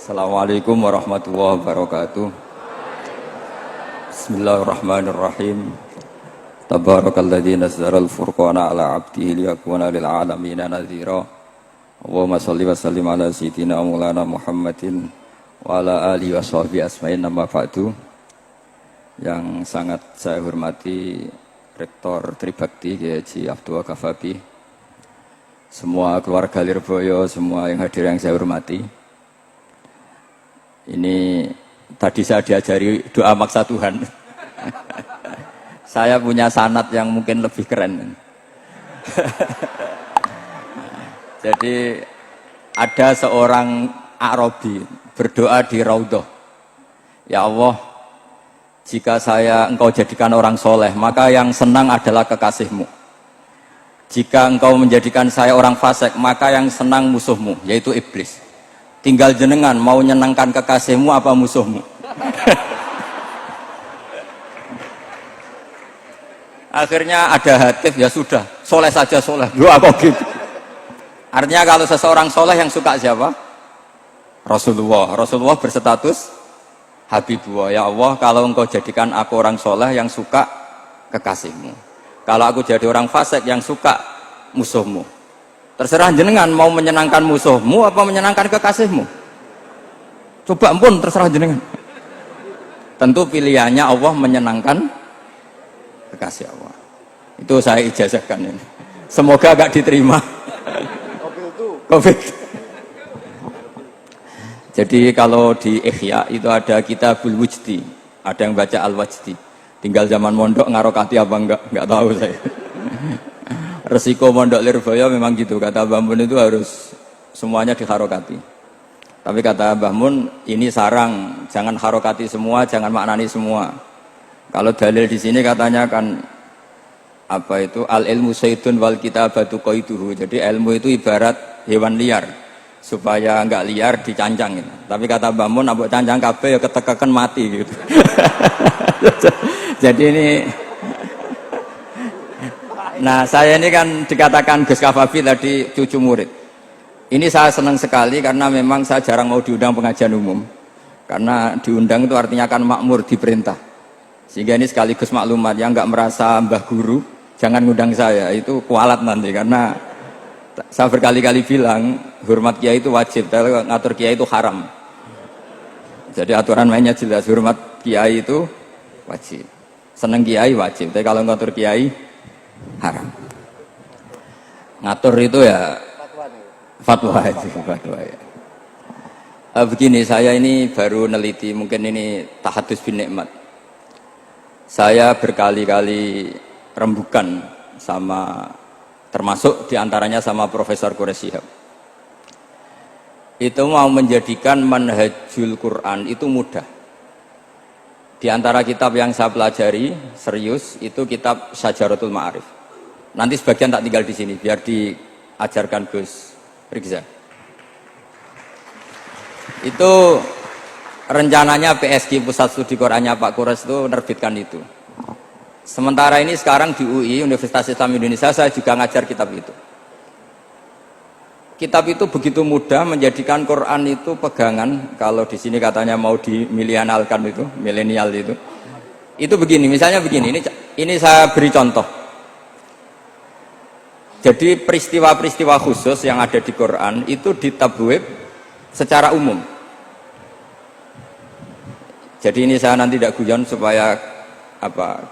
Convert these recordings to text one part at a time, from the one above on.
Assalamualaikum warahmatullahi wabarakatuh. Bismillahirrahmanirrahim. Tabarakalladzi nazzala al-furqana ala 'abdihi liyakuna lil 'alamina nadhira. Allahumma shalli wa sallim ala sayyidina maulana Muhammadin wa ala alihi washabihi asma'in, amma ba'du. Yang sangat saya hormati Rektor Tribakti Kiai Haji Abdul Kafabi, semua keluarga Lirboyo, semua yang hadir yang saya hormati. Ini tadi saya diajari doa maksa Tuhan. Saya punya sanad yang mungkin lebih keren. Jadi ada seorang Arabi berdoa di Raudhah, ya Allah, jika engkau jadikan orang soleh, maka yang senang adalah kekasihmu. Jika engkau menjadikan saya orang fasik, maka yang senang musuhmu, yaitu iblis. Tinggal jenengan mau nyenangkan kekasihmu apa musuhmu. Akhirnya ada hatif, ya sudah, soleh saja soleh. Doa kok gitu. Artinya kalau seseorang soleh yang suka siapa? Rasulullah. Rasulullah berstatus Habibullah. Ya Allah, kalau engkau jadikan aku orang soleh yang suka kekasihmu. Kalau aku jadi orang fasik yang suka musuhmu. Terserah jenengan mau menyenangkan musuhmu apa menyenangkan kekasihmu. Coba ampun, terserah jenengan. Tentu pilihannya Allah menyenangkan kekasih Allah. Itu saya ijazahkan ini. Semoga agak diterima. Covid. Jadi kalau di Ihya itu ada Kitabul Wujdi, ada yang baca Al-Wajdi. Tinggal zaman mondok ngarokati apa enggak tahu saya. Resiko mondok Lirboyo memang gitu, kata Mbah Mun itu harus semuanya diharokati. Tapi kata Mbah Mun ini sarang, jangan harokati semua, jangan maknani semua. Kalau dalil di sini katanya kan apa itu al ilmu sayyidun wal kitabatu qaiduhu. Jadi ilmu itu ibarat hewan liar, supaya enggak liar dicancang gitu. Tapi kata Mbah Mun ambek cancang kabeh ya ketekekan mati gitu. Jadi ini, nah saya ini kan dikatakan Gus Kafabi tadi cucu murid. Ini saya senang sekali karena memang saya jarang mau diundang pengajian umum. Karena diundang itu artinya kan makmur, diperintah. Sehingga ini sekaligus maklumat, yang nggak merasa mbah guru jangan ngundang saya, itu kualat nanti. Karena saya berkali-kali bilang hormat kiai itu wajib, tapi ngatur kiai itu haram. Jadi aturan mainnya jelas, hormat kiai itu wajib, seneng kiai wajib, tapi kalau ngatur kiai haram. Ngatur itu ya fatwa aja, fatwa ya. Begini, saya ini baru neliti, mungkin ini tahadus bin nikmat. Saya berkali-kali rembukan sama, termasuk diantaranya sama Profesor Quraish Shihab. Itu mau menjadikan manhajul Quran itu mudah. Di antara kitab yang saya pelajari serius itu kitab Syajaratul Ma'arif. Nanti sebagian tak tinggal di sini biar diajarkan Gus Rizza. Itu rencananya PSG Pusat Studi Qurannya Pak Quraish itu menerbitkan itu. Sementara ini sekarang di UI Universitas Islam Indonesia saya juga ngajar kitab itu. Kitab itu begitu mudah menjadikan Quran itu pegangan. Kalau di sini katanya mau dimilenialkan itu, milenial itu. Itu begini, misalnya begini. Ini saya beri contoh. Jadi peristiwa-peristiwa khusus yang ada di Quran itu ditabwib secara umum. Jadi ini saya nanti tidak guyon supaya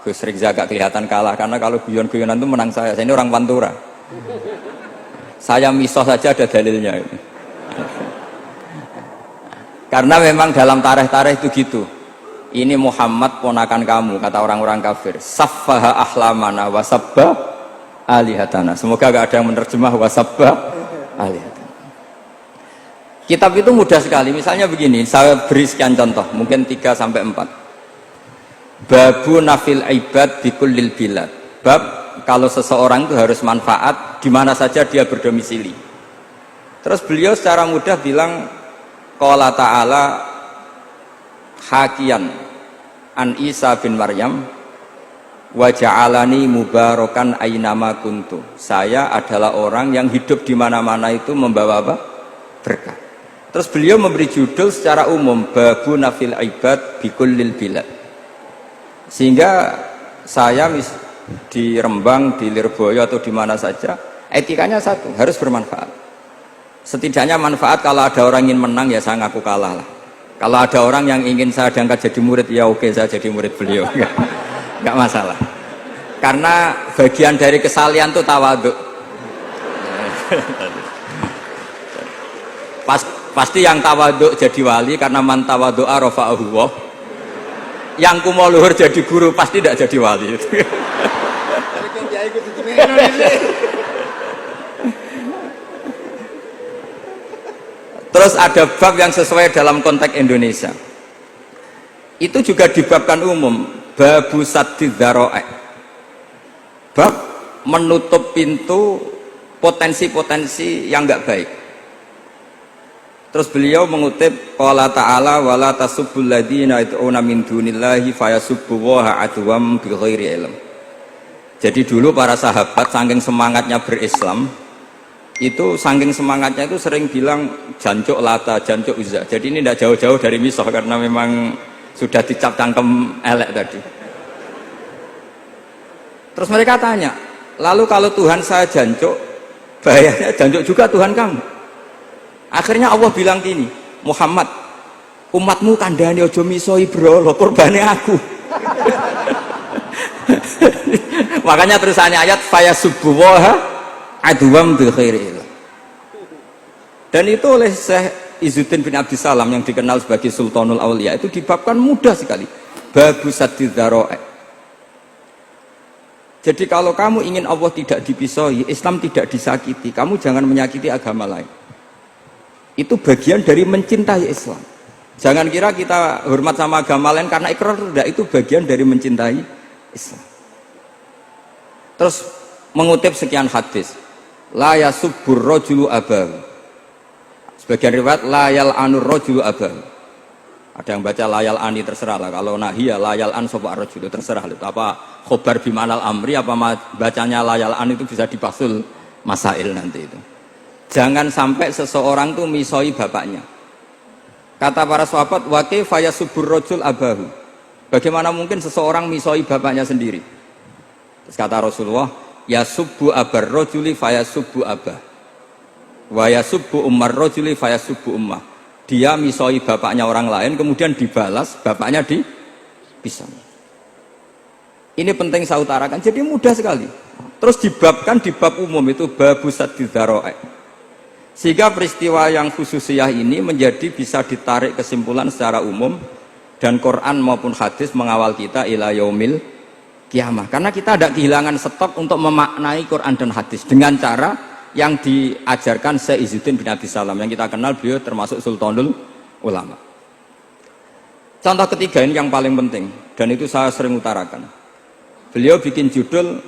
Gus Rizza agak kelihatan kalah, karena kalau guyon-guyonan itu menang saya. Saya ini orang Pantura. Saya misoh saja ada dalilnya. Karena memang dalam tarikh-tarikh itu gitu. Ini Muhammad ponakan kamu, kata orang-orang kafir. Saffaha ahlamana wa sabba alihatana. Semoga gak ada yang menerjemah wa sabba alihatana. Kitab itu mudah sekali. Misalnya begini, saya beri sekian contoh, mungkin 3 sampai 4. Babu nafil ibad bikullil bilad. Bab kalau seseorang itu harus manfaat di mana saja dia berdomisili. Terus beliau secara mudah bilang qala ta'ala hakian an Isa bin Maryam wa ja'alani mubarakan ainama kuntu. Saya adalah orang yang hidup di mana-mana itu membawa apa? Berkah. Terus beliau memberi judul secara umum Babu Nafil Ibad Bikullil Bilad. Sehingga saya di Rembang, di Lirboyo atau di mana saja, etikanya satu, harus bermanfaat. Setidaknya manfaat kalau ada orang ingin menang ya saya ngaku kalah lah. Kalau ada orang yang ingin saya diangkat jadi murid ya oke, saya jadi murid beliau. Enggak masalah. Karena bagian dari kesalian itu tawaduk. Pasti yang tawaduk jadi wali karena man tawadu'a rafa'ahu Allah. Yang kumo luhur jadi guru pasti tidak jadi wali. Terus ada bab yang sesuai dalam konteks Indonesia. Itu juga dibabkan umum, babu saddid dzara'i. Bab menutup pintu potensi-potensi yang enggak baik. Terus beliau mengutip qala ta'ala wala tasubbul ladzina yad'una min dunillahi fayasubbullaha adwam bighairi ilm. Jadi dulu para sahabat saking semangatnya berislam, itu saking semangatnya itu sering bilang jancuk Lata, jancuk Uzza. Jadi ini tidak jauh-jauh dari Misah karena memang sudah dicap cangkem elek tadi. Terus mereka tanya, lalu kalau Tuhan saya jancuk, bahayanya jancuk juga Tuhan kamu? Akhirnya Allah bilang gini, Muhammad, umatmu kandhane aja misoi brolo, kurbane aku. Makanya terusannya ayat fayasubbuha adwam bil khairi. Dan itu oleh Syekh Izzuddin bin Abdissalam yang dikenal sebagai Sultanul Aulia itu dibabkan mudah sekali. Babu saddid dzara'i. Jadi kalau kamu ingin Allah tidak dipisoi, Islam tidak disakiti, kamu jangan menyakiti agama lain. Itu bagian dari mencintai Islam. Jangan kira kita hormat sama agama lain karena ikrar, tidak, itu bagian dari mencintai Islam. Terus mengutip sekian hadis, la yasubbur rajulu abahu. Sebagian riwayat la yal'anur rajulu abahu. Ada yang baca layal ani, terserah lah. Kalau nahiyah layal an sapa rajulu, terserah lah. Apa khobar bimanal amri apa bacanya layal an itu bisa dipasul masail nanti itu. Jangan sampai seseorang tuh misoi bapaknya. Kata para sahabat, wa kaifa yasubbur rajul abahu. Bagaimana mungkin seseorang misoi bapaknya sendiri? Terus kata Rasulullah, yasubbu abar rajuli fayasubbu abah. Wa yasubbu ummar rajuli fayasubbu ummah. Dia misoi bapaknya orang lain kemudian dibalas bapaknya dipisah. Ini penting saya utarakan. Jadi mudah sekali. Terus dibabkan di bab umum itu babu saddid dzara'i. Sehingga peristiwa yang khususiyah ini menjadi bisa ditarik kesimpulan secara umum dan Quran maupun hadis mengawal kita ila yaumil kiamah. Karena kita ada kehilangan stok untuk memaknai Quran dan hadis dengan cara yang diajarkan Syekh Izzuddin bin Abdissalam yang kita kenal, beliau termasuk Sultanul Ulama. Contoh ketiga ini yang paling penting dan itu saya sering utarakan. Beliau bikin judul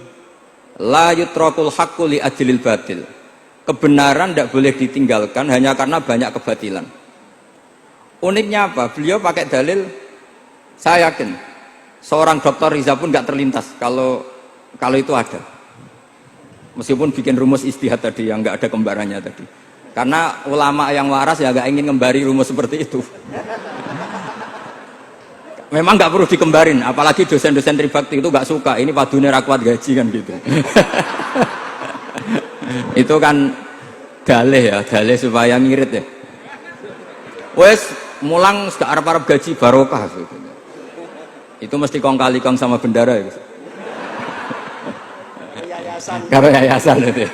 la yutrakul haqqu li ajlil batil. Kebenaran tidak boleh ditinggalkan hanya karena banyak kebatilan. Uniknya apa? Beliau pakai dalil, saya yakin seorang Dr. Riza pun nggak terlintas kalau itu ada. Meskipun bikin rumus istihad tadi yang nggak ada kembarannya tadi. Karena ulama yang waras ya nggak ingin ngembari rumus seperti itu. Memang nggak perlu dikembarin, apalagi dosen-dosen tribakti itu nggak suka. Ini padune ra kuat gaji kan gitu. Itu kan dalih ya, dalih supaya ngirit ya. Wes mulang gak arep-arep gaji barokah gitu. Itu mesti kong kali kong sama bendara ya. Karo yayasan itu.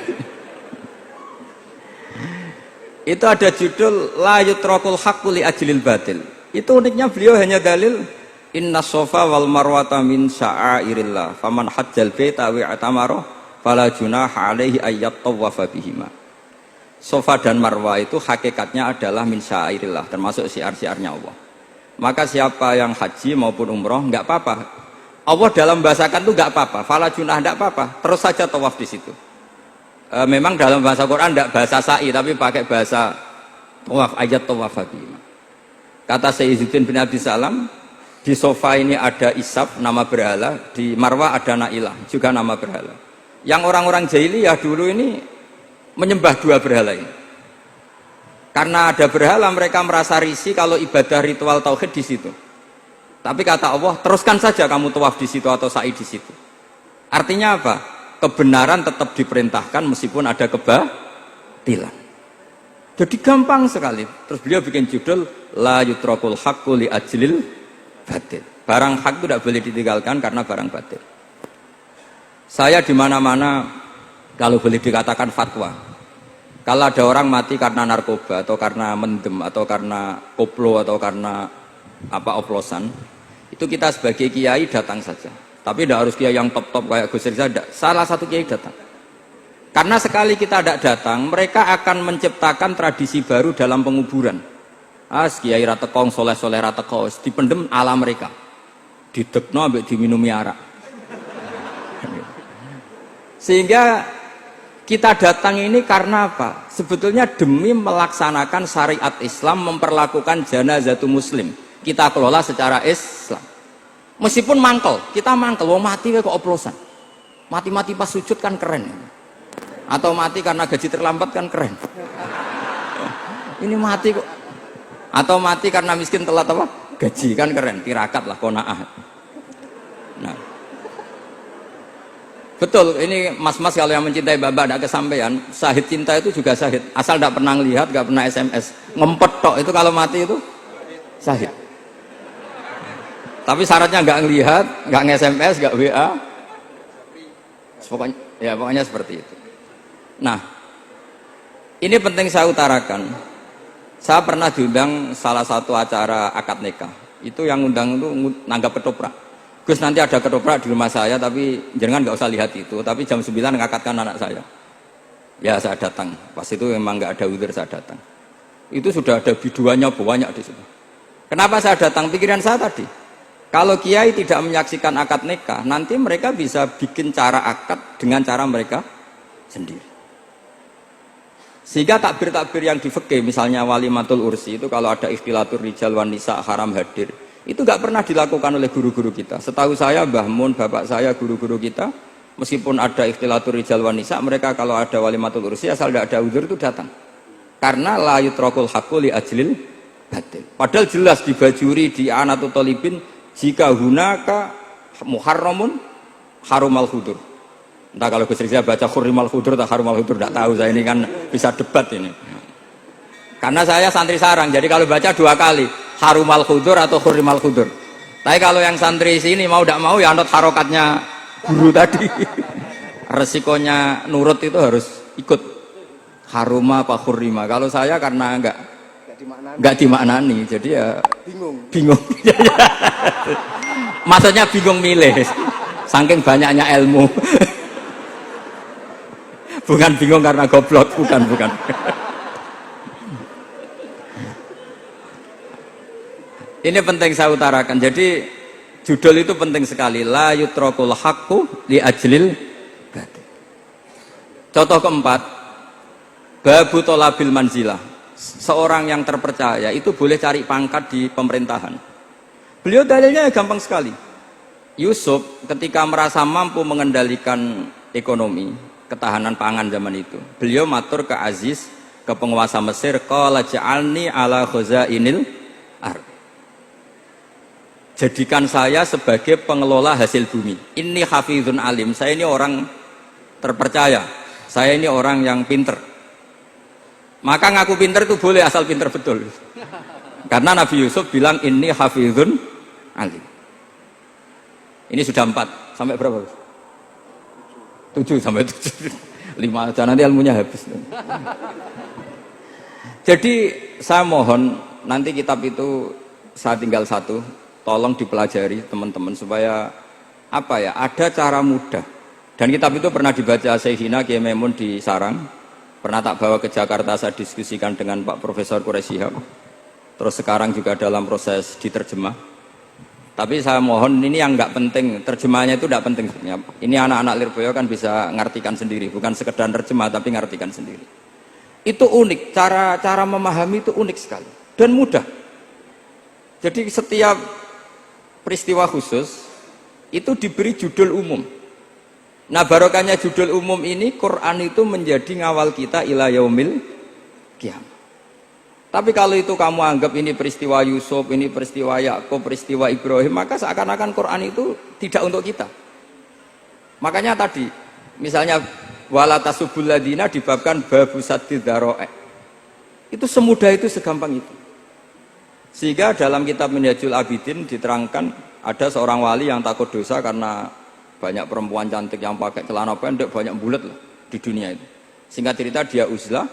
Itu ada judul la yutrakul haqqu li ajlil batil. Itu uniknya beliau hanya dalil inna sofa wal marwata min sya'airillah faman hajjal baita wa atamara fala junaha alaihi ayyat tawafa bihima. Sofa dan Marwah itu hakikatnya adalah min syairillah, termasuk syiar-syiarnya Allah. Maka siapa yang haji maupun umroh enggak apa-apa. Allah dalam bahasakan itu enggak apa-apa, fala junah enggak apa-apa, terus saja tawaf di situ. Memang dalam bahasa Quran enggak bahasa sa'i tapi pakai bahasa tawaf, ayat tawafa bihima. Kata Syekh Izzuddin bin Abdissalam, di sofa ini ada Isab nama berhala, di Marwah ada Nailah juga nama berhala. Yang orang-orang jahiliyah dulu ini menyembah dua berhala ini. Karena ada berhala mereka merasa risih kalau ibadah ritual tauhid di situ. Tapi kata Allah, teruskan saja kamu tawaf di situ atau sa'i di situ. Artinya apa? Kebenaran tetap diperintahkan meskipun ada kebatilan. Jadi gampang sekali. Terus beliau bikin judul la yutrakul haqqu li ajlil batil. Barang hak itu tidak boleh ditinggalkan karena barang batil. Saya di mana-mana kalau boleh dikatakan fatwa. Kalau ada orang mati karena narkoba atau karena mendem atau karena koplo atau karena oplosan, itu kita sebagai kiai datang saja. Tapi tidak harus kiai yang top-top kayak Gus Rizal, salah satu kiai datang. Karena sekali kita tidak datang, mereka akan menciptakan tradisi baru dalam penguburan. Kiai ratekong, soleh-soleh ratekong, dipendem ala mereka. Didekno ambek diminumi arak. Sehingga kita datang ini karena apa? Sebetulnya demi melaksanakan syariat Islam, memperlakukan janazatu muslim. Kita kelola secara Islam. Meskipun mangkel, kita mangkel, wong mati kok oplosan. Mati-mati pas sujud kan keren. Atau mati karena gaji terlambat kan keren. Ini mati kok. Atau mati karena miskin telat apa? Gaji kan keren, tirakat lah qanaah. Nah. Betul, ini mas-mas kalau yang mencintai bapak ada kesampaian, syahid cinta itu juga syahid. Asal tidak pernah lihat, tidak pernah SMS. Ngempet tok itu kalau mati itu syahid. Tapi syaratnya nggak ngelihat, nggak nge-SMS, nggak WA. Pokoknya seperti itu. Nah, ini penting saya utarakan. Saya pernah diundang salah satu acara akad nikah. Itu yang undang itu nanggap ketoprak. Gus nanti ada ketoprak di rumah saya, tapi jangan nggak usah lihat itu. Tapi jam 9 ngakatkan anak saya. Ya saya datang. Pas itu memang nggak ada udzur saya datang. Itu sudah ada biduannya banyak di situ. Kenapa saya datang? Pikiran saya tadi. Kalau kiai tidak menyaksikan akad nikah, nanti mereka bisa bikin cara akad dengan cara mereka sendiri. Sehingga takbir-takbir yang di fikih, misalnya walimatul ursi itu kalau ada ikhtilatur rijal wan nisa haram hadir. Itu nggak pernah dilakukan oleh guru-guru kita. Setahu saya, Mbah Mun, bapak saya, guru-guru kita, meskipun ada ikhtilatur rijal wan nisa, mereka kalau ada walimatul ursi asal tidak ada udzur itu datang. Karena la yutrakul haqqu li ajlil batil. Padahal jelas di bajuri di Anatut Talibin jika hunaka muharramun harumal khudur. Entah kalau Gus Rizal baca hurrimal khudur atau harumal khudur, tidak tahu. Saya ini kan bisa debat ini. Karena saya santri sarang, jadi kalau baca 2 kali harumal khudur atau hurrimal khudur. Tapi kalau yang santri sini mau tidak mau ya anut harokatnya guru tadi. Resikonya nurut itu harus ikut haruma apa hurrima. Kalau saya karena enggak dimaknani, jadi ya bingung. Maksudnya bingung milih, saking banyaknya ilmu. Bukan bingung karena goblok, bukan. Ini penting saya utarakan. Jadi judul itu penting sekali. La yutrakul haqqu li ajlil batil. Contoh keempat, babu tolabil manzilah. Seorang yang terpercaya itu boleh cari pangkat di pemerintahan. Beliau dalilnya gampang sekali. Yusuf ketika merasa mampu mengendalikan ekonomi, ketahanan pangan zaman itu, beliau matur ke Aziz, ke penguasa Mesir, qala ja'alni ala khazainil ardh. Jadikan saya sebagai pengelola hasil bumi. Ini hafizun alim, saya ini orang terpercaya, saya ini orang yang pinter. Maka ngaku pinter itu boleh asal pinter betul. Karena Nabi Yusuf bilang ini hafizun alim. Ini sudah 4, sampai berapa? 7 sampai 7. 5 aja nanti ilmunya habis. Jadi saya mohon nanti kitab itu saya tinggal 1, tolong dipelajari teman-teman supaya ada cara mudah. Dan kitab itu pernah dibaca Syekhina Kiai Maimun di Sarang, pernah tak bawa ke Jakarta, saya diskusikan dengan Pak Profesor Quraisy Shihab. Terus sekarang juga dalam proses diterjemah. Tapi saya mohon ini yang nggak penting, terjemahnya itu nggak penting. Ini anak-anak Lirboyo kan bisa ngartikan sendiri, bukan sekedar terjemah tapi ngartikan sendiri. Itu unik, cara memahami itu unik sekali dan mudah. Jadi setiap peristiwa khusus itu diberi judul umum. Nah barokahnya judul umum ini, Quran itu menjadi ngawal kita ila yaumil qiyamah. Tapi kalau itu kamu anggap ini peristiwa Yusuf, ini peristiwa Yakub, peristiwa Ibrahim, maka seakan-akan Quran itu tidak untuk kita. Makanya tadi, misalnya wala tasubul ladina dibabkan babu saddid dzara'i. Itu semudah itu, segampang itu. Sehingga dalam kitab Minhajul Abidin diterangkan ada seorang wali yang takut dosa karena banyak perempuan cantik yang pakai celana pendek, banyak bulat lah di dunia itu. Singkat cerita dia uzlah,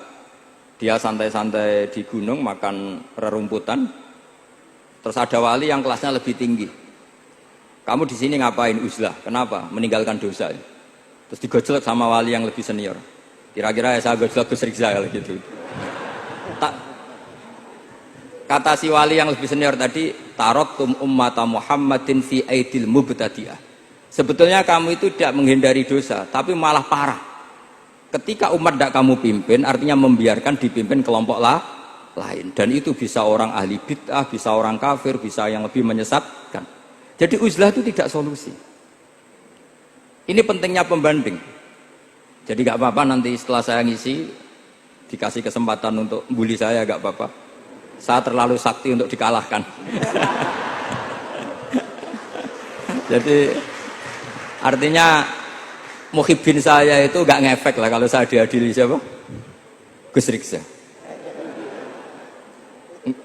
dia santai-santai di gunung makan rerumputan. Terus ada wali yang kelasnya lebih tinggi. Kamu di sini ngapain uzlah? Kenapa? Meninggalkan dosa. Terus digojlok sama wali yang lebih senior. Kira-kira ya saya gojlok Gus Rizal gitu. Kata si wali yang lebih senior tadi, taraktum ummata Muhammadin fi aidil mubtadi'ah. Sebetulnya kamu itu tidak menghindari dosa, tapi malah parah. Ketika umat tidak kamu pimpin, artinya membiarkan dipimpin kelompok lain. Dan itu bisa orang ahli bid'ah, bisa orang kafir, bisa yang lebih menyesatkan. Jadi uzlah itu tidak solusi. Ini pentingnya pembanding. Jadi gak apa-apa nanti setelah saya ngisi, dikasih kesempatan untuk bully saya, gak apa-apa. Saya terlalu sakti untuk dikalahkan. Jadi artinya muhibbin saya itu gak ngefek lah kalau saya diadili siapa? Gus Riksa.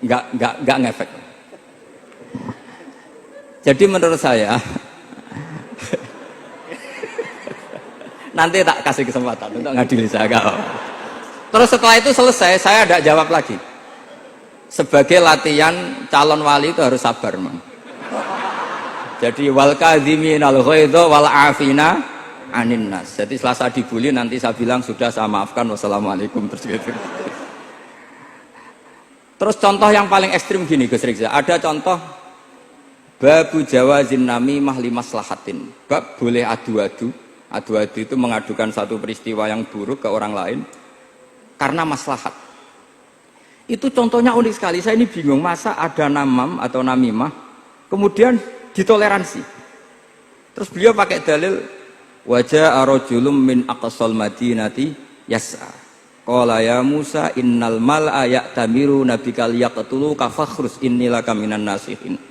Gak ngefek. Jadi menurut saya nanti tak kasih kesempatan untuk ngadili saya. Terus setelah itu selesai, saya tidak jawab lagi. Sebagai latihan calon wali itu harus sabar, man. Jadi wal kadhiminal ghaidha wal afina anin nas. Jadi setelah saya dibully nanti saya bilang sudah saya maafkan, wassalamualaikum, terus gitu. Terus contoh yang paling ekstrim gini Gus Rizal, ada contoh babu jawazin namimah limaslahatin. Bab boleh adu-adu. Adu-adu itu mengadukan satu peristiwa yang buruk ke orang lain karena maslahat. Itu contohnya unik sekali. Saya ini bingung, masa ada namam atau namimah kemudian ditoleransi. Terus beliau pakai dalil wajah arojulum min aqsal madinati yas'a. Qala ya Musa innal mal'a ya'tamiru nabikal yaqtuluka fakhrus innilaka minan nasihin.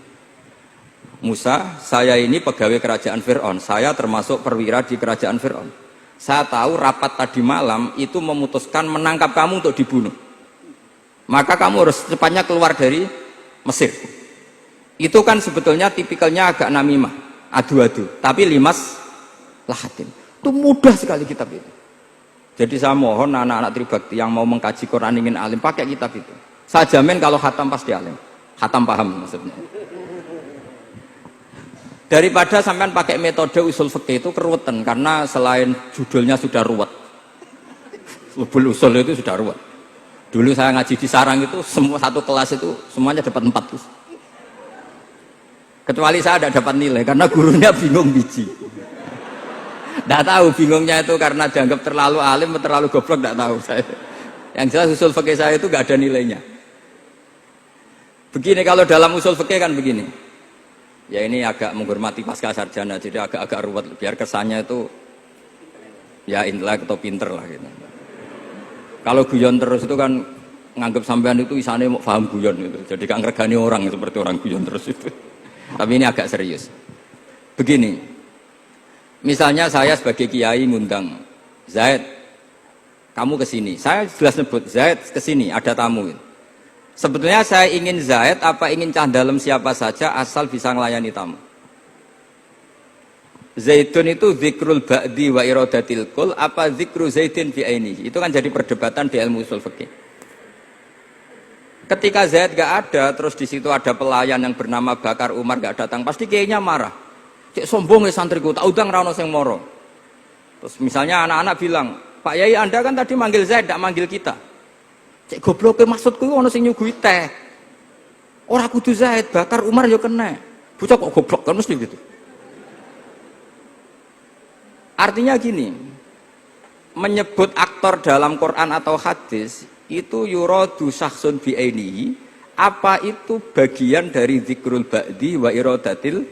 Musa, saya ini pegawai kerajaan Fir'aun. Saya termasuk perwira di kerajaan Fir'aun. Saya tahu rapat tadi malam itu memutuskan menangkap kamu untuk dibunuh. Maka kamu harus secepatnya keluar dari Mesir. Itu kan sebetulnya tipikalnya agak namimah, adu-adu, tapi limas lahatin. Itu mudah sekali kitab itu. Jadi saya mohon anak-anak Tribakti yang mau mengkaji Quran ingin alim, pakai kitab itu. Saya jamin kalau khatam pasti alim. Khatam paham maksudnya. Daripada sampean pakai metode usul fikih itu keruwetan, karena selain judulnya sudah ruwet. Lubul usul itu sudah ruwet. Dulu saya ngaji di sarang itu, semua satu kelas itu semuanya dapat 4 terus. Kecuali saya tidak dapat nilai karena gurunya bingung biji. Tidak tahu bingungnya itu karena dianggap terlalu alim atau terlalu goblok, tidak tahu saya. Yang jelas usul fikih saya itu nggak ada nilainya. Begini kalau dalam usul fikih kan begini. Ya ini agak menghormati pasca sarjana, jadi agak-agak ruwet biar kesannya itu ya intelek atau pinter lah gitu. Kalau guyon terus itu kan nganggap sampean itu isane mau paham guyon itu. Jadi kan ngregani orang seperti orang guyon terus itu. Tapi ini agak serius. Begini. Misalnya saya sebagai kiai ngundang Zaid, kamu ke sini. Saya jelas nyebut Zaid ke sini, ada tamu. Sebetulnya saya ingin Zaid apa ingin cah dalam siapa saja asal bisa melayani tamu. Zaidun itu zikrul ba'di wa iradatil kul apa zikru zaidin fi ainihi. Itu kan jadi perdebatan di ilmu usul fikih. Ketika Zaid gak ada, terus di situ ada pelayan yang bernama Bakar Umar gak datang, pasti kayaknya marah. Cek sombong ya santriku, tak udang ra ono sing moro. Terus misalnya anak-anak bilang, "Pak Yai Anda kan tadi manggil Zaid, gak manggil kita." Cek gobloke maksudku ono sing nyuguhi teh. Ora kudu Zaid, Bakar Umar yo kena. Bocah kok goblok kan mesti gitu. Artinya gini, menyebut aktor dalam Quran atau hadis itu yuradu syakhsun bi'ainihi, apa itu bagian dari zikrul ba'di wa iradatil.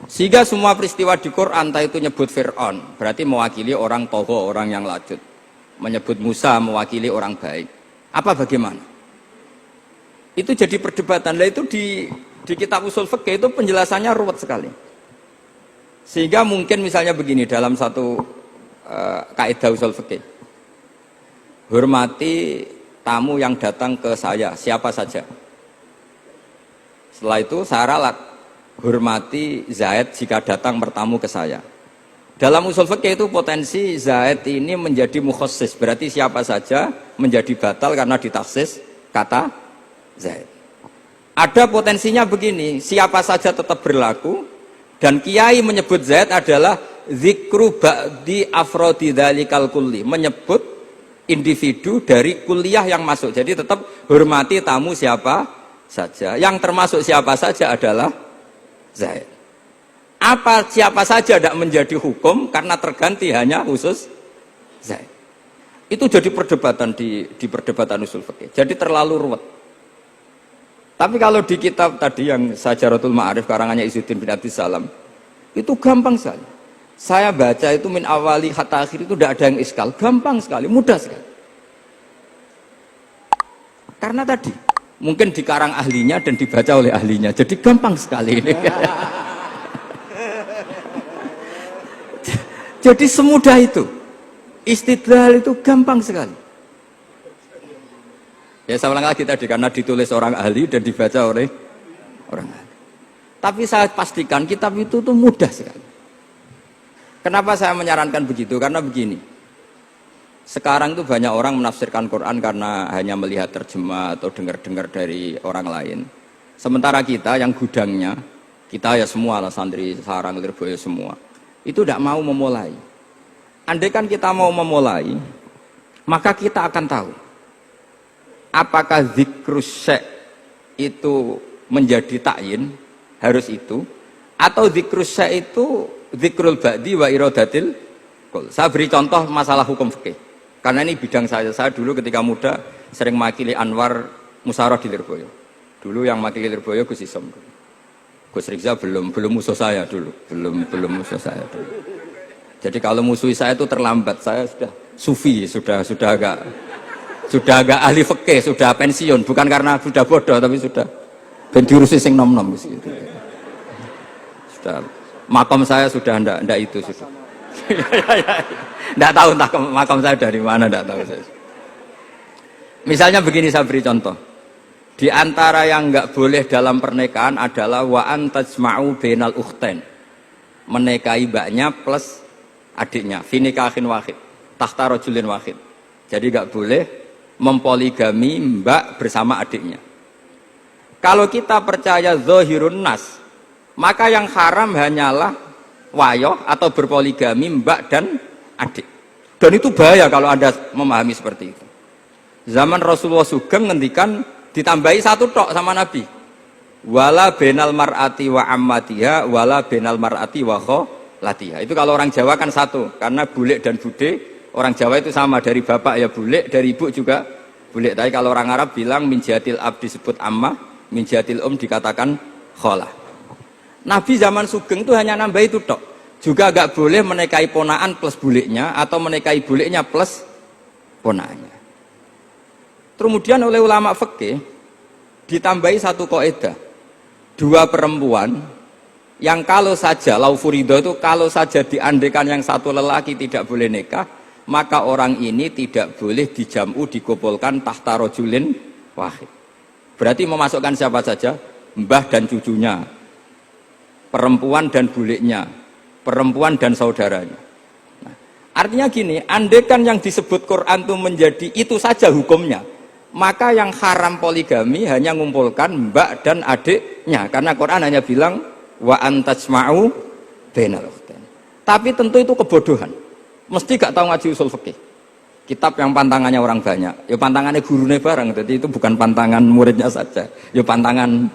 Sehingga semua peristiwa di Quran entah itu nyebut Fir'aun berarti mewakili orang togo, orang yang lanjut. Menyebut Musa mewakili orang baik. Apa bagaimana? Itu jadi perdebatan. Lah itu di kitab usul fikih itu penjelasannya ruwet sekali. Sehingga mungkin misalnya begini dalam satu kaidah usul fikih. Hormati tamu yang datang ke saya, siapa saja. Setelah itu saya ralat, hormati Zaid jika datang bertamu ke saya. Dalam usul fikih itu potensi Zaid ini menjadi mukhassis, berarti siapa saja menjadi batal karena ditaksis kata Zaid. Ada potensinya begini, siapa saja tetap berlaku, dan kiai menyebut Zaid adalah zikru ba'di afrodi dzalikal kulli, menyebut individu dari kuliah yang masuk. Jadi tetap hormati tamu siapa saja. Yang termasuk siapa saja adalah Zaid. Apa siapa saja tidak menjadi hukum karena terganti hanya khusus Zaid. Itu jadi perdebatan di perdebatan usul fikih. Jadi terlalu ruwet. Tapi kalau di kitab tadi yang Sajaratul Ma'arif karangannya Izzuddin bin Abdissalam, itu gampang sekali. Saya baca itu min awali hatta akhir itu tidak ada yang iskal, gampang sekali, mudah sekali. Karena tadi mungkin dikarang ahlinya dan dibaca oleh ahlinya, jadi gampang sekali ini. Jadi semudah itu. Istidlal itu gampang sekali. Ya saya ulang lagi tadi, karena ditulis orang ahli dan dibaca oleh orang ahli. Tapi saya pastikan kitab itu tuh mudah sekali. Kenapa saya menyarankan begitu? Karena begini. Sekarang tuh banyak orang menafsirkan Quran karena hanya melihat terjemah atau dengar-dengar dari orang lain. Sementara kita yang gudangnya, kita ya semua lah, santri, sarang, lirboyo semua, itu tidak mau memulai. Andai kan kita mau memulai, maka kita akan tahu apakah zikrus syek itu menjadi takyin, harus itu, atau zikrus syek itu zikrul ba'di wa iradatil qul. Saya beri contoh masalah hukum fikih, karena ini bidang saya. Saya dulu ketika muda sering makili Anwar Musyawarah di Lirboyo. Dulu yang makili Lirboyo Gus Isom. Gus Rizza belum musuh saya dulu, belum musuh saya dulu. Jadi kalau musuh saya itu terlambat, saya sudah sufi, sudah agak ahli fikih, sudah pensiun, bukan karena sudah bodoh, tapi sudah ben diurusi sing nom-nom gitu. Sudah makam saya sudah ndak itu sudah. Ndak tahu entah makam saya dari mana, ndak tahu saya. Misalnya begini, saya beri contoh. Di antara yang nggak boleh dalam pernikahan adalah wa antajma'u bainal ukhtain. Menikahi mbaknya plus adiknya, fi nikahin wahid, tahta rajulin wahid. Jadi nggak boleh mempoligami mbak bersama adiknya. Kalau kita percaya zahirun nas, maka yang haram hanyalah wayoh atau berpoligami mbak dan adik. Dan itu bahaya kalau Anda memahami seperti itu. Zaman Rasulullah Sugeng ngendikan ditambahi satu tok sama Nabi. Wala benal mar'ati wa ammatiha wala benal mar'ati wa kholatiha. Itu kalau orang Jawa kan satu, karena bule dan bude orang Jawa itu sama, dari bapak ya bule, dari ibu juga bule. Tapi kalau orang Arab bilang min jatil ab disebut ammah, min jatil dikatakan kholah. Nabi zaman Sugeng itu hanya nambah itu tok. Juga gak boleh menikahi ponaan plus buleknya atau menikahi buleknya plus ponaannya. Kemudian oleh ulama fikih ditambahi satu kaidah. Dua perempuan yang kalau saja laufurido itu kalau saja diandekan yang satu lelaki tidak boleh nikah, maka orang ini tidak boleh dijamu dikumpulkan tahta rajulin wahid. Berarti memasukkan siapa saja? Mbah dan cucunya, perempuan dan buleknya, perempuan dan saudaranya. Nah, artinya gini, andekan yang disebut Quran itu menjadi itu saja hukumnya, maka yang haram poligami hanya mengumpulkan mbak dan adiknya, karena Quran hanya bilang wa antajma'u bainal ukhtain. Tapi tentu itu kebodohan. Mesti gak tahu ngaji usul fikih. Kitab yang pantangannya orang banyak, ya pantangannya gurune bareng. Jadi itu bukan pantangan muridnya saja, ya pantangan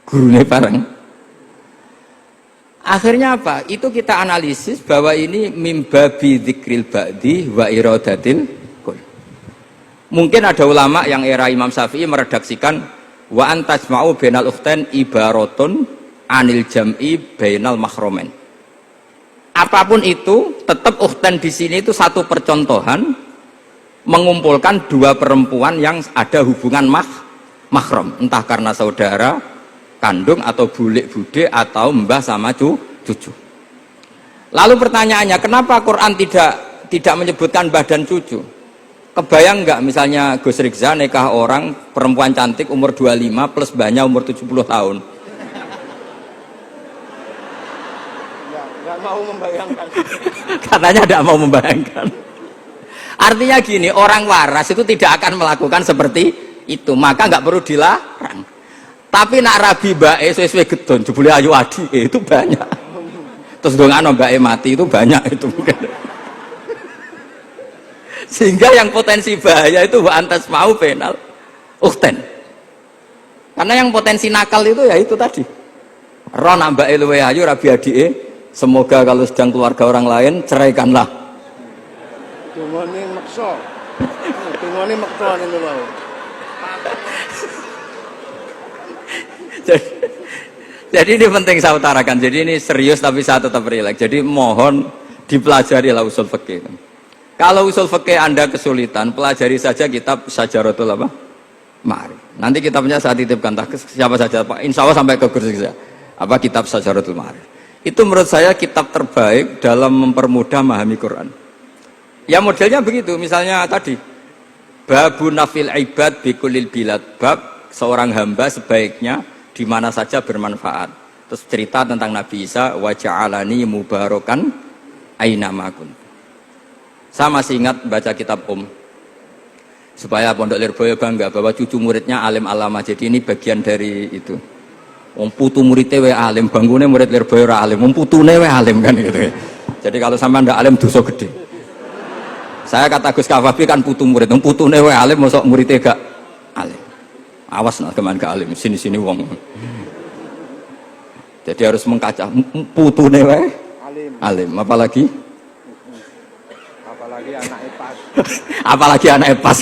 gurune bareng. Akhirnya apa? Itu kita analisis bahwa ini mimbabi dzikril ba'di wa iradatil qul. Mungkin ada ulama yang era Imam Syafi'i meredaksikan wa antajma'u bainal ukhtain ibaratun anil jam'i bainal mahromen. Apapun itu, tetap ukhtain di sini itu satu percontohan mengumpulkan dua perempuan yang ada hubungan mahram, entah karena saudara kandung atau bulik bude atau mbah sama cucu. Lalu pertanyaannya, kenapa Quran tidak menyebutkan mbah dan cucu? Kebayang nggak misalnya Gus Rizza nikah orang perempuan cantik umur 25 plus mbahnya umur 70 tahun? Nggak mau membayangkan. Katanya tidak mau membayangkan. Artinya gini, orang waras itu tidak akan melakukan seperti itu, maka nggak perlu dilarang. Tapi nak rabi bae sesuai gedon, jebule ayu adi itu banyak. Terus dongano bae mati itu banyak itu mungkin. Sehingga yang potensi bahaya itu wa antas mau penal ukten. Karena yang potensi nakal itu ya itu tadi. Ron ambake luwe ayu rabi adike, semoga kalau sedang keluarga orang lain ceraikanlah. Dungane maksa. Dungane maksa niku wae. Jadi ini penting saya utarakan. Jadi ini serius tapi saya tetap rileks. Jadi mohon dipelajari lah usul fikih. Kalau usul fikih Anda kesulitan, pelajari saja kitab Syajaratul apa? Ma'arif. Nanti kitabnya saya titipkan siapa saja Pak. Insya Allah sampai ke kursi saya. Apa kitab Syajaratul Ma'arif. Itu menurut saya kitab terbaik dalam mempermudah memahami Quran. Ya modelnya begitu, misalnya tadi babun nafil ibad bikulil bilad, bab seorang hamba sebaiknya di mana saja bermanfaat. Terus cerita tentang Nabi Isa, wa ja'alani mubarakan aina ma kuntu. Saya masih ingat baca kitab supaya Pondok Lirboyo bangga bahwa cucu muridnya alim alama. Jadi ini bagian dari itu. Wong putu muridnya we alim, bangunnya murid Lirboyo ra alim, wong putune we alim kan gitu. Jadi kalau sama ndak alim dosa gede. Saya kata Gus Kafabi kan putu murid, wong putune we alim mosok muridnya gak alim. Awas nak keman gak alim, sini-sini wong. Jadi harus mengkaca putune we alim, apalagi Anaknya pas. Apalagi anaknya pas.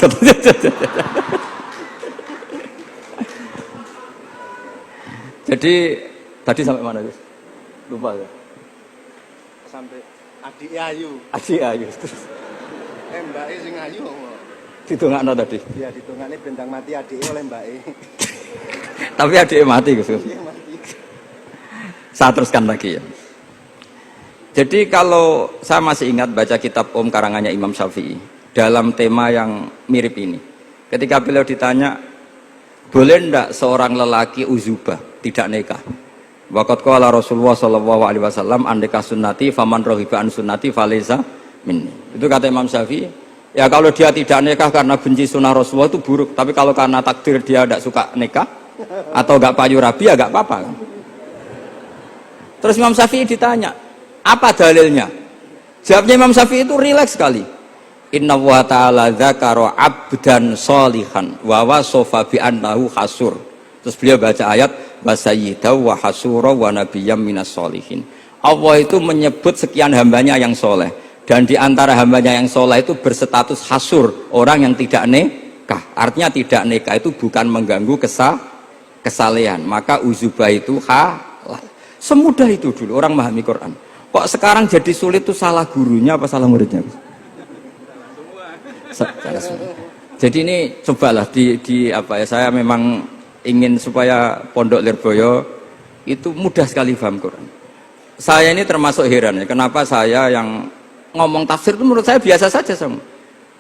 Jadi tadi sampai mana Gus? Lupa ya. Sampai adik ayu. Adik ayu. Mbak E sing ayu. Ditungakno tadi. Iya, ditungakne bentang mati adike oleh Mbak E. Tapi adiknya mati Gus. Saya teruskan lagi ya. Jadi kalau saya masih ingat baca kitab karangannya Imam Syafi'i dalam tema yang mirip ini. Ketika beliau ditanya, boleh ndak seorang lelaki uzubah tidak nikah? Waqat qala Rasulullah sallallahu alaihi wasallam andeka sunnati faman rohiba an sunnati falaysa minni. Itu kata Imam Syafi'i. Ya kalau dia tidak nikah karena benci sunnah Rasulullah itu buruk. Tapi kalau karena takdir dia tidak suka nikah atau enggak payu rabi ya enggak apa-apa. Terus Imam Syafi'i ditanya, apa dalilnya? Jawabnya Imam Syafi'i itu rileks sekali. Inna wa ta'ala dzakara abdan sholihan wa wasofa bi annahu hasur. Terus beliau baca ayat wa sayyidaw wa hasura wa nabiyyam minas sholihin. Allah itu menyebut sekian hambanya yang soleh, dan di antara hambanya yang soleh itu berstatus hasur, orang yang tidak nikah. Artinya tidak nikah itu bukan mengganggu kesalehan, maka uzubah itu halal. Semudah itu dulu orang memahami Quran. Kok sekarang jadi sulit tuh salah gurunya apa salah muridnya? Jadi ini cobalah di apa ya, saya memang ingin supaya Pondok Lirboyo itu mudah sekali paham Quran. Saya ini termasuk heran ya, kenapa saya yang ngomong tafsir itu menurut saya biasa saja sama.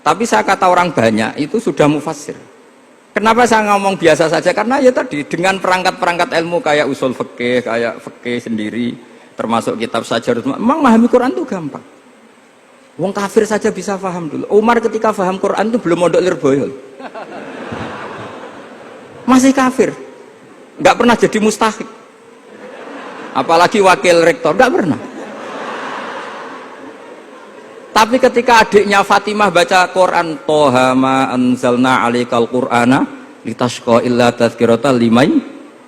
Tapi saya kata orang banyak itu sudah mufassir. Kenapa saya ngomong biasa saja? Karena ya tadi dengan perangkat-perangkat ilmu kayak usul fikih, kayak fikih sendiri, termasuk kitab Syajarut, memang memahami Quran itu gampang. Wong kafir saja bisa paham dulu. Umar ketika paham Quran itu belum Pondok Lirboyo, masih kafir, nggak pernah jadi mustahik, apalagi wakil rektor, nggak pernah. Tapi ketika adiknya Fatimah baca Quran, Toha ma anzalna alaikal Qur'ana litashqa illa tazkiratan liman,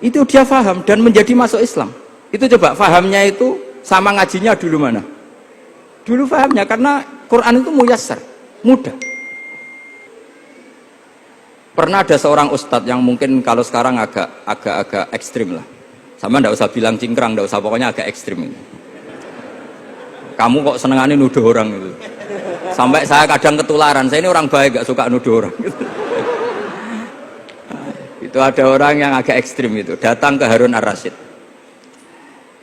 itu dia paham dan menjadi masuk Islam. Itu coba fahamnya itu sama ngajinya dulu mana? Dulu fahamnya karena Quran itu muyassar, mudah. Pernah ada seorang ustadz yang mungkin kalau sekarang agak ekstrim lah. Sama ndak usah bilang cingkrang, ndak usah, pokoknya agak ekstrim ini. Kamu kok senengannya nuduh orang itu. Sampai saya kadang ketularan, saya ini orang baik gak suka nuduh orang. Itu ada orang yang agak ekstrim itu, datang ke Harun ar-Rasyid.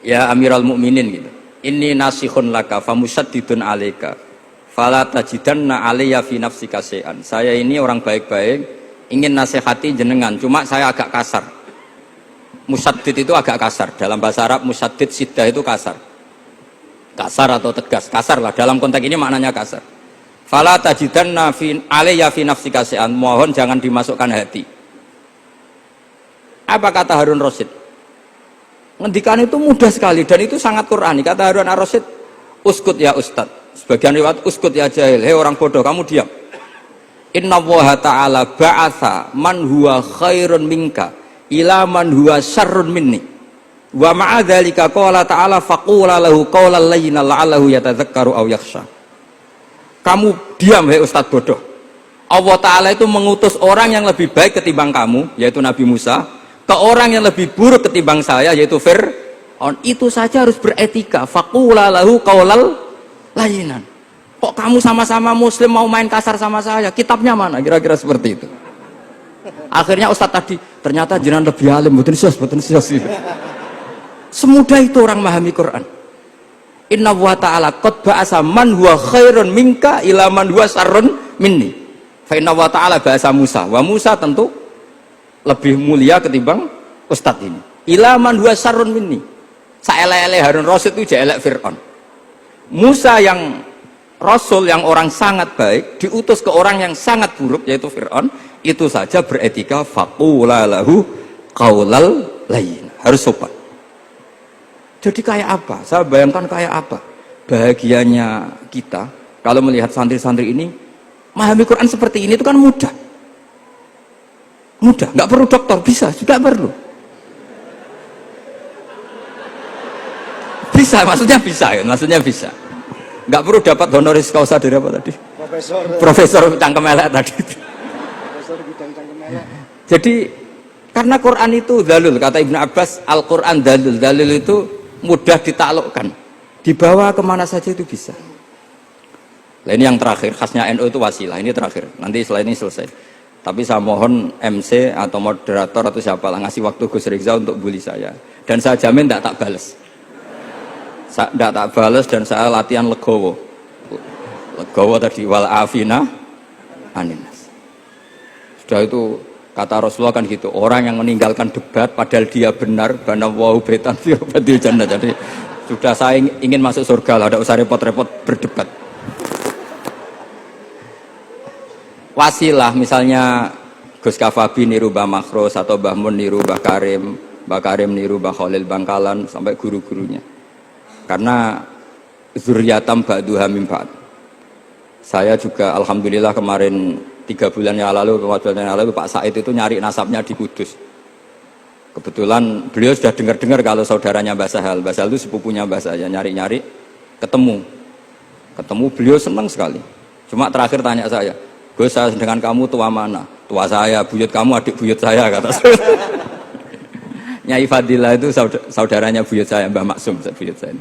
Ya Amirul Mukminin gitu. Inni nasihun laka famusaddidun alaika. Fala tajidanna alayya fi nafsika syai'an. Saya ini orang baik-baik, ingin nasihati jenengan, cuma saya agak kasar. Musaddid itu agak kasar. Dalam bahasa Arab musaddid siddah itu kasar. Kasar atau tegas, kasar lah. Dalam konteks ini maknanya kasar. Fala tajidanna alayya fi nafsika syai'an. Mohon jangan dimasukkan hati. Apa kata Harun Rasyid? Ngendikan itu mudah sekali dan itu sangat Qur'ani. Kata Harun ar-Rasyid, uskut ya ustad. Sebagian riwayat uskut ya jahil. Hei orang bodoh, kamu diam. Inna Allaha ta'ala ba'atha man huwa khairun minka ila man huwa syarrun minni. Wa ma'adzalika qala ta'ala faqula lahu qawlan layyinan la'allahu yatadzakkaru aw yakhsha. Kamu diam hei ustaz bodoh. Allah Ta'ala itu mengutus orang yang lebih baik ketimbang kamu, yaitu Nabi Musa, ke orang yang lebih buruk ketimbang saya, yaitu Fir'aun. Itu saja harus beretika. Faqula lahu qawlan layyinan. Kok kamu sama-sama muslim mau main kasar sama saya? Kitabnya mana? Kira-kira seperti itu. Akhirnya ustaz tadi, ternyata jenengan lebih alim, betul sias. Semudah itu orang memahami Quran. Inna wa ta'ala qad ba'asa man huwa khairun minka ila man huwa syarrun minni. Fa inna wa ta'ala ba'asa Musa. Wa Musa tentu lebih mulia ketimbang ustadz ini. Ila man huwa syarrun minni. Saelek-elek Harun Rasyid itu jelek Fir'aun. Musa yang Rasul yang orang sangat baik diutus ke orang yang sangat buruk yaitu Fir'aun, itu saja beretika faqula lahu qaulal layyin. Harus sopan. Jadi kayak apa? Saya bayangkan kayak apa bahagianya kita kalau melihat santri-santri ini memahami Quran seperti ini. Itu kan mudah, nggak perlu dokter, bisa juga perlu, bisa, maksudnya bisa, nggak perlu dapat honoris causa dari apa tadi? Profesor cangkem elek tadi. Profesor bidang cangkem elek. Jadi karena Quran itu dalil, kata Ibnu Abbas, Al-Quran dalil itu mudah ditaklukkan, dibawa kemana saja itu bisa. Nah ini yang terakhir, khasnya NU itu wasilah. Ini terakhir, nanti setelah ini selesai. Tapi saya mohon MC atau moderator atau siapa lah ngasih waktu Gus Rizal untuk bully saya, dan saya jamin tidak tak balas. Tidak tak balas dan saya latihan legowo tadi, wal afina aninas. Sudah itu kata Rasulullah kan gitu, orang yang meninggalkan debat padahal dia benar, bana wau betan firbatil jannah. Jadi sudah saya ingin masuk surga lah, tidak usah repot-repot berdebat. Wasilah misalnya Gus Kafabi niru Mbah Makhros atau Mbah Mun niru Mbah Karim niru Mbah Khalil Bangkalan sampai guru-gurunya. Karena zuriyatam ba'duha min ba'd. Saya juga alhamdulillah kemarin 3 bulan yang lalu, 4 bulan yang lalu Pak Said itu nyari nasabnya di Kudus. Kebetulan beliau sudah dengar-dengar kalau saudaranya Mbah Sahal itu sepupunya Mbah saya, nyari-nyari ketemu beliau senang sekali. Cuma terakhir tanya saya, Gus, saya dengan kamu tua mana? Tua saya, buyut kamu adik buyut saya, kata saya. Nyai Fadilah itu saudaranya buyut saya, Mbah Maksum buyut saya.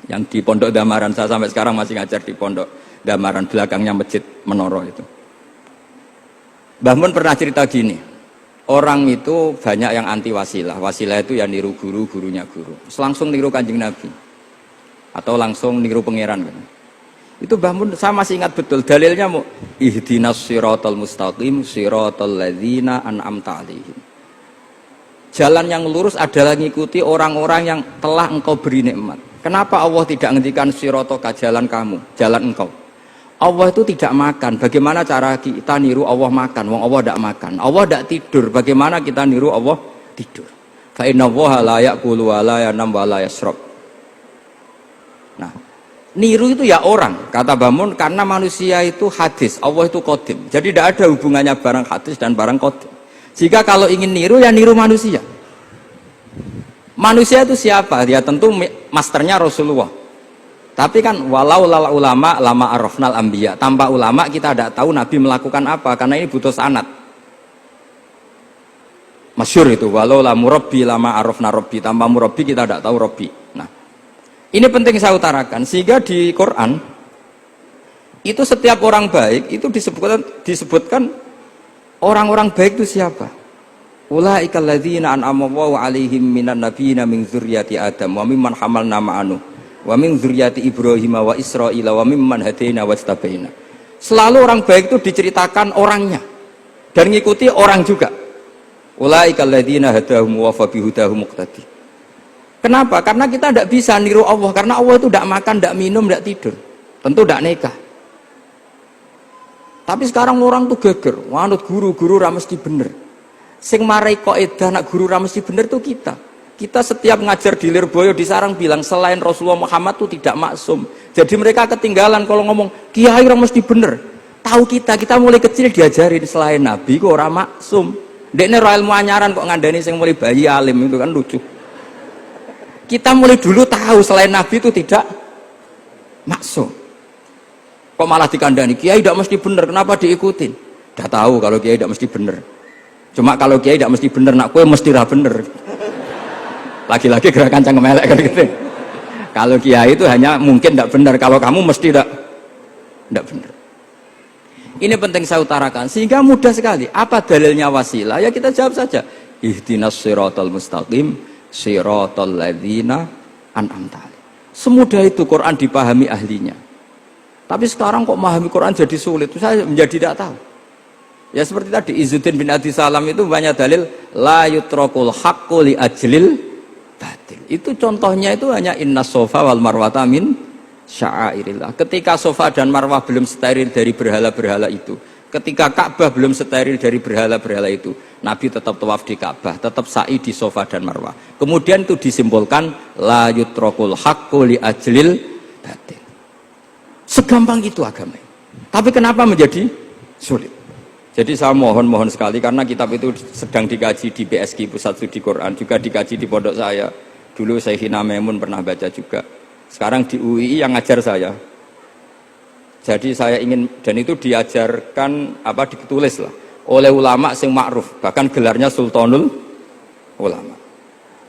Yang di Pondok Damaran, saya sampai sekarang masih ngajar di Pondok Damaran, belakangnya Masjid Menoro itu. Mbah Mun pernah cerita gini, orang itu banyak yang anti wasilah. Wasilah itu ya niru guru, gurunya guru. Langsung niru Kanjeng Nabi. Atau langsung niru pangeran kan. Itu Mbah Mun saya masih ingat betul dalilnya, ihdinas siratal mustaqim siratal ladzina an'amta 'alaihim. Jalan yang lurus adalah mengikuti orang-orang yang telah engkau beri nikmat. Kenapa Allah tidak ngendikan siratoka, jalan kamu, jalan engkau? Allah itu tidak makan. Bagaimana cara kita niru Allah makan? Wong Allah tidak makan. Allah tidak tidur. Bagaimana kita niru Allah tidur? Fa inna Allaha la ya'kulu wa la yanam wa la yashrab. Nah, niru itu ya orang, kata Bamun, karena manusia itu hadis, Allah itu qadim. Jadi tidak ada hubungannya barang hadis dan barang qadim. Jika kalau ingin niru ya niru manusia. Manusia itu siapa? Ya tentu masternya Rasulullah. Tapi kan walau lala ulama lama arafnal anbiya. Tanpa ulama kita tidak tahu Nabi melakukan apa, karena ini butuh sanad. Masyhur itu, walau la murabbi lama arafna rabbi. Tanpa murabbi kita tidak tahu rabbi. Nah, ini penting saya utarakan, sehingga di Quran itu setiap orang baik itu disebutkan orang-orang baik itu siapa? Ulaikal ladzina an'ama Allahu 'alaihim minan nabiyyin min dzurriyyati Adam wa mimman hamalna ma'anu wa min dzurriyyati Ibrahim wa Israila wa mimman hadaina wastabaina. Selalu orang baik itu diceritakan orangnya dan ngikuti orang juga. Ulaikal ladzina hadahum wa fa bihudahum muqtadi. Kenapa? Karena kita tidak bisa niru Allah, karena Allah itu tidak makan, tidak minum, tidak tidur, tentu tidak nikah. Tapi sekarang orang tuh geger, wanut guru-guru ra mesti bener. Sing marai kaidah nak guru ra mesti bener tuh kita. Kita setiap ngajar di Lirboyo di Sarang bilang selain Rasulullah Muhammad tuh tidak maksum. Jadi mereka ketinggalan kalau ngomong kiai ra mesti bener. Tahu kita mulai kecil diajarin selain Nabi kok ora maksum. Dekne ora ilmu anyaran kok ngandani sing mulai bayi alim, itu kan lucu. Kita mulai dulu tahu selain Nabi itu tidak maksum. Kok malah dikandani kiai tidak mesti bener, kenapa diikutin? Udah tahu kalau kiai tidak mesti bener. Cuma kalau kiai tidak mesti bener, nak kue mesti ra bener. Lagi-lagi gerakan cangkem elek kan gitu. Kalau kiai itu hanya mungkin tidak bener, kalau kamu mesti tidak bener. Ini penting saya utarakan sehingga mudah sekali. Apa dalilnya wasilah? Ya kita jawab saja. Ihdinas siratal mustaqim, siratal ladzina an'amta alaihim. Semudah itu Quran dipahami ahlinya. Tapi sekarang kok memahami Quran jadi sulit? Saya menjadi tidak tahu. Ya seperti tadi Izzuddin bin Adi Salam itu banyak dalil la yutrakul haqqu li ajlil batil. Itu contohnya itu hanya innas sofa wal marwata min sya'airillah. Ketika sofa dan marwah belum steril dari berhala-berhala itu, ketika Ka'bah belum steril dari berhala-berhala itu, Nabi tetap tawaf di Ka'bah, tetap sa'i di sofa dan marwah. Kemudian itu disimpulkan la yutrakul haqqu li ajlil batil. Segampang itu agama. Tapi kenapa menjadi sulit? Jadi saya mohon sekali karena kitab itu sedang dikaji di BSG Pusat Studi Quran, juga dikaji di pondok saya. Dulu Syekhina Maimun pernah baca juga. Sekarang di UII yang ngajar saya. Jadi saya ingin, dan itu diajarkan ditulis lah oleh ulama sing ma'ruf, bahkan gelarnya Sultanul Ulama.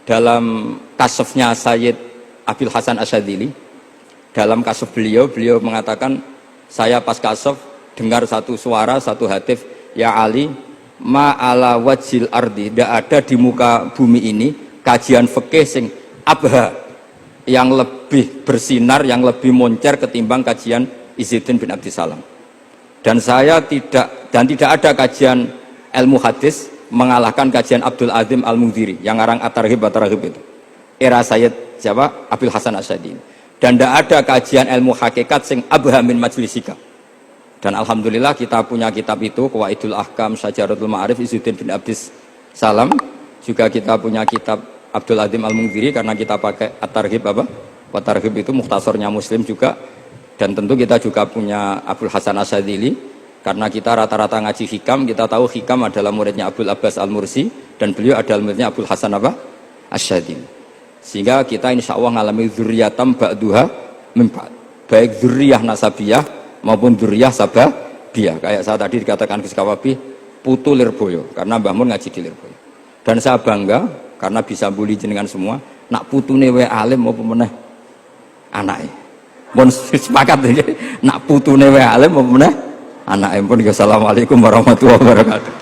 Dalam kasafnya Sayyid Abil Hasan Asyadzili, dalam kasaf beliau mengatakan, saya pas kasaf dengar satu suara, satu hatif, ya Ali, ma'ala wajil ardi, tidak ada di muka bumi ini kajian fikih sing abha, yang lebih bersinar, yang lebih moncer ketimbang kajian Izzuddin bin Abdi Salam. Dan tidak ada kajian ilmu hadis mengalahkan kajian Abdul Azim Al-Mundhiri yang ngarang At-Targhib itu. Era Sayyid siapa? Abil Hasan Asyadzili. Dan tidak ada kajian ilmu hakikat sing abha min majlisika. Dan alhamdulillah kita punya kitab itu, Qawaidul Ahkam, Syajaratul Ma'arif, Izzuddin bin Abdi Salam. Juga kita punya kitab Abdul Azim Al-Mundhiri karena kita pakai At-Targhib At-Targhib itu mukhtasornya Muslim juga. Dan tentu kita juga punya Abul Hasan Asyadzili karena kita rata-rata ngaji hikam, kita tahu hikam adalah muridnya Abdul Abbas Al-Mursi dan beliau adalah muridnya Abul Hasan Asyadzili. Sehingga kita insya Allah ngalami dzurriyatam ba'duha min ba'd. Baik dzurriyah nasabiyah maupun dzurriyah sababiyah. Kayak saya tadi dikatakan Gus Kawabi putu Lirboyo karena Mbah Mun ngaji di Lirboyo. Dan saya bangga karena bisa bully jenengan semua, nak putune wae alim maupun meneh anake. Mun sepakat iki nak putune wae alim maupun meneh anake. Pun assalamualaikum warahmatullahi wabarakatuh.